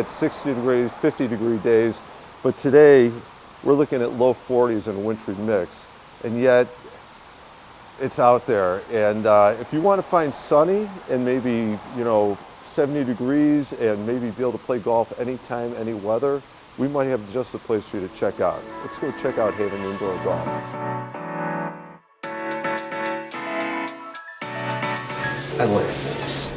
get 60 degrees, 50-degree days, but today we're looking at low 40s and a wintry mix, and yet it's out there. And if you want to find sunny and maybe, 70 degrees and maybe be able to play golf anytime, any weather, we might have just the place for you to check out. Let's go check out Haven Indoor Golf. I like this.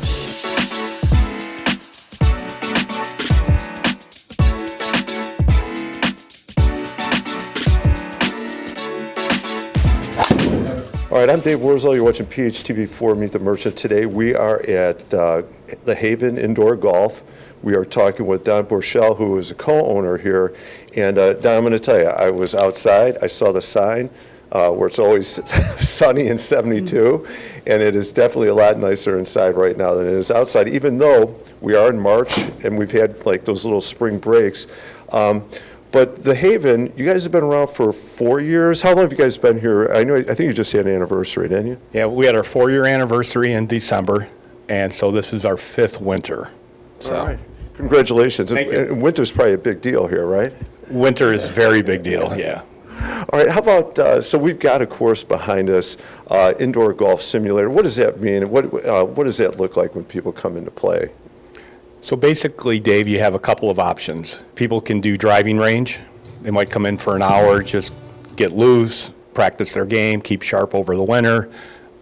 All right, I'm Dave Wurzel. You're watching PHTV4 Meet the Merchant. Today we are at the Haven Indoor Golf. We are talking with Don Borchell, who is a co-owner here. And Don, I'm going to tell you, I was outside. I saw the sign where it's always sunny and 72, and it is definitely a lot nicer inside right now than it is outside, even though we are in March and we've had like those little spring breaks. But the Haven, you guys have been around for 4 years. How long have you guys been here? I think you just had an anniversary, didn't you? Yeah, we had our 4-year anniversary in December, and so this is our 5th winter. So. All right. Congratulations. Thank you. And winter's probably a big deal here, right? Winter is a very big deal, yeah. All right, how about, so we've got a course behind us, Indoor Golf Simulator. What does that mean? What does that look like when people come into play? So basically, Dave, you have a couple of options. People can do driving range. They might come in for an hour, just get loose, practice their game, keep sharp over the winter.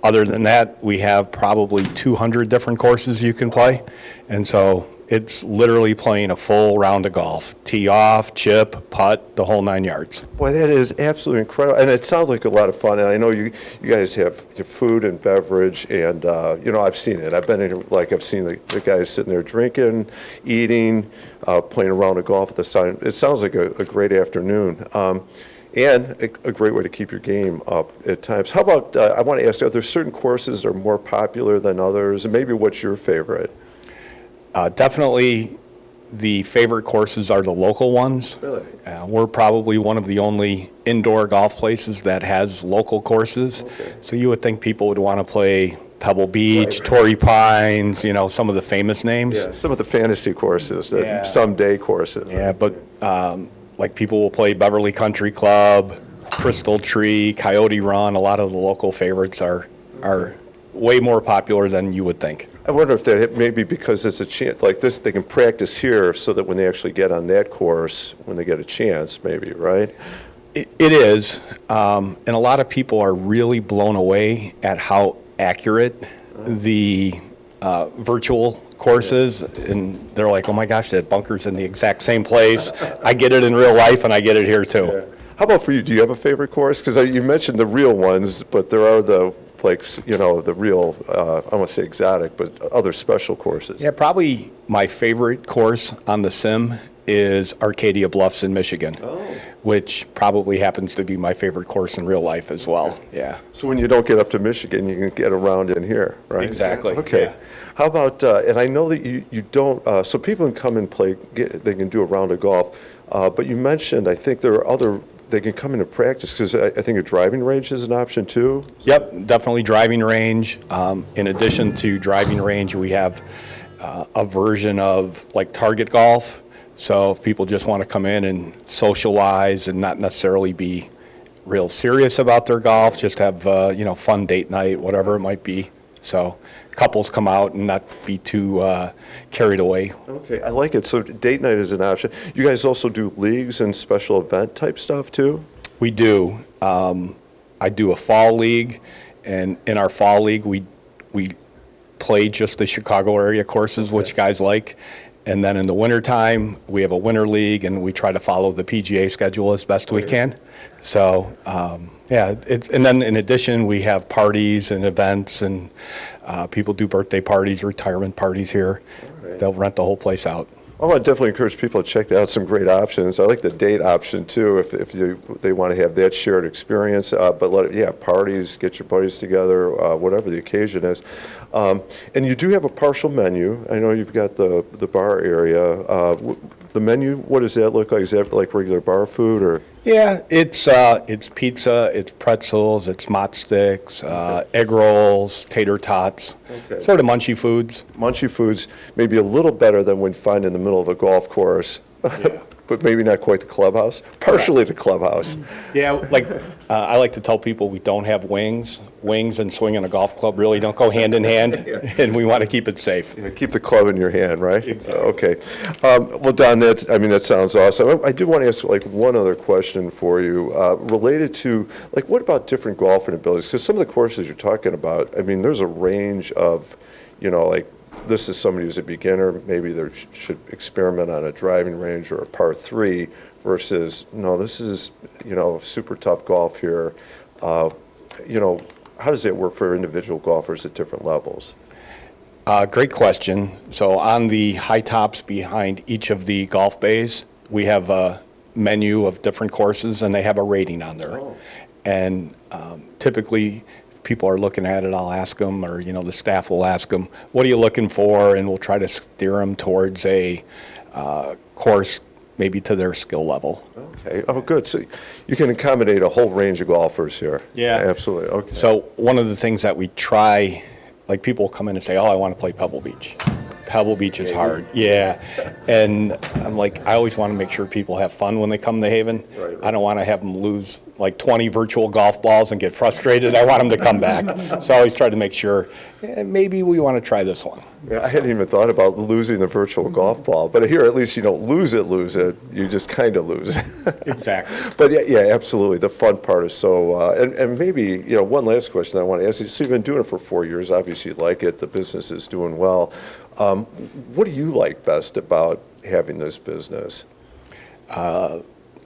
Other than that, we have probably 200 different courses you can play. And so it's literally playing a full round of golf. Tee off, chip, putt, the whole 9 yards. Boy, that is absolutely incredible. And it sounds like a lot of fun. And I know you guys have your food and beverage, and, I've seen it. I've been in here, like, I've seen the guys sitting there drinking, eating, playing a round of golf at the sign. It sounds like a great afternoon. And a great way to keep your game up at times. How about, I want to ask, are there certain courses that are more popular than others? And maybe what's your favorite? Definitely the favorite courses are the local ones. Really? We're probably one of the only indoor golf places that has local courses. Okay. So you would think people would want to play Pebble Beach, Torrey Pines, some of the famous names. Yeah, some of the fantasy courses, Yeah. Someday courses. Yeah, but like people will play Beverly Country Club, Crystal Tree, Coyote Run. A lot of the local favorites are way more popular than you would think. I wonder if that may be because it's a chance, like this, they can practice here so that when they actually get on that course, when they get a chance, maybe, right? It is, and a lot of people are really blown away at how accurate the virtual courses, and they're like, oh my gosh, that bunker's in the exact same place. I get it in real life, and I get it here too. Yeah. How about for you? Do you have a favorite course? Because you mentioned the real ones, but there are the the real, I won't say exotic, but other special courses. Yeah, probably my favorite course on the sim is Arcadia Bluffs in Michigan, which probably happens to be my favorite course in real life as well. Yeah. So when you don't get up to Michigan, you can get around in here, right? Exactly. Okay. Yeah. How about, and I know that you don't, so people can come and play, they can do a round of golf, but you mentioned, I think there are they can come into practice, because I think a driving range is an option too. Yep, definitely driving range. In addition to driving range, we have a version of like target golf. So if people just want to come in and socialize and not necessarily be real serious about their golf, just have fun date night, whatever it might be. So couples come out and not be too carried away. Okay, I like it. So date night is an option. You guys also do leagues and special event type stuff too? We do. I do a fall league, and in our fall league, we play just the Chicago area courses, which guys like. And then in the wintertime, we have a winter league, and we try to follow the PGA schedule as best we can. So, and then in addition, we have parties and events, and people do birthday parties, retirement parties here. Right. They'll rent the whole place out. I want to definitely encourage people to check that out. Some great options. I like the date option too, if they want to have that shared experience. But parties, get your buddies together, whatever the occasion is. And you do have a partial menu. I know you've got the bar area. The menu, what does that look like? Is that like regular bar food or? Yeah, it's pizza, it's pretzels, it's mott sticks, egg rolls, tater tots, Okay. sort of munchy foods. Munchy foods, maybe a little better than we'd find in the middle of a golf course, but maybe not quite the clubhouse. Partially the clubhouse. Yeah, like I like to tell people we don't have wings. Wings and swinging a golf club really don't go hand in hand, and we want to keep it safe. Yeah, keep the club in your hand, right? Exactly. Okay. Well, Don, that sounds awesome. I do want to ask like one other question for you related to like what about different golfing abilities? Because some of the courses you're talking about, I mean, there's a range of, like this is somebody who's a beginner, maybe they should experiment on a driving range or a par 3 versus, no, this is, super tough golf here. How does that work for individual golfers at different levels? Great question. So on the high tops behind each of the golf bays, we have a menu of different courses, and they have a rating on there. Oh. And typically, if people are looking at it, I'll ask them, or the staff will ask them, "What are you looking for?" And we'll try to steer them towards a course maybe to their skill level. Okay. Oh, good. So you can accommodate a whole range of golfers here. Yeah. Absolutely. Okay. So one of the things that we try, like people come in and say, "Oh, I want to play Pebble Beach." Pebble Beach is hard. Yeah. And I'm like, I always want to make sure people have fun when they come to Haven. Right. I don't want to have them lose like 20 virtual golf balls and get frustrated. I want them to come back. So I always try to make sure, maybe we want to try this one. Yeah, I hadn't even thought about losing the virtual golf ball, but here at least you don't lose it, you just kind of lose it. Exactly. But yeah, absolutely. The fun part is so, and maybe, one last question I want to ask you. So you've been doing it for 4 years. Obviously you like it. The business is doing well. What do you like best about having this business?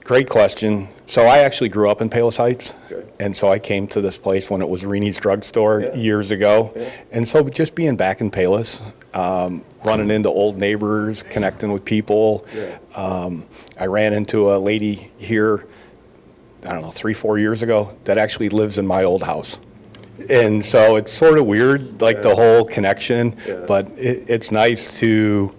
Great question. So I actually grew up in Palos Heights, Okay. and so I came to this place when it was Reni's Drugstore Yeah. years ago. Yeah. And so just being back in Palos, running into old neighbors, connecting with people. Yeah. I ran into a lady here, I don't know, 3-4 years ago that actually lives in my old house. And so it's sort of weird, like the whole connection, Yeah. but it's nice to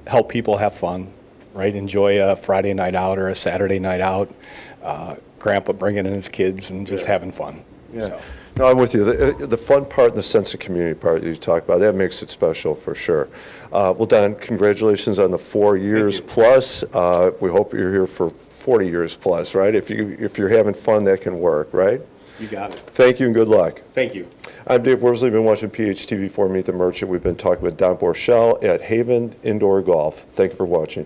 help people have fun. Right, enjoy a Friday night out or a Saturday night out. Grandpa bringing in his kids and just having fun. Yeah. So, No, I'm with you. The fun part and the sense of community part that you talk about, that makes it special for sure. Well, Don, congratulations on the 4 years plus. We hope you're here for 40 years plus, right? If you're having fun, that can work, right? you got it. Thank you and good luck. Thank you. I'm Dave Worsley. Been watching PHTV4 Meet the Merchant. We've been talking with Don Borchell at Haven Indoor Golf. Thank you for watching.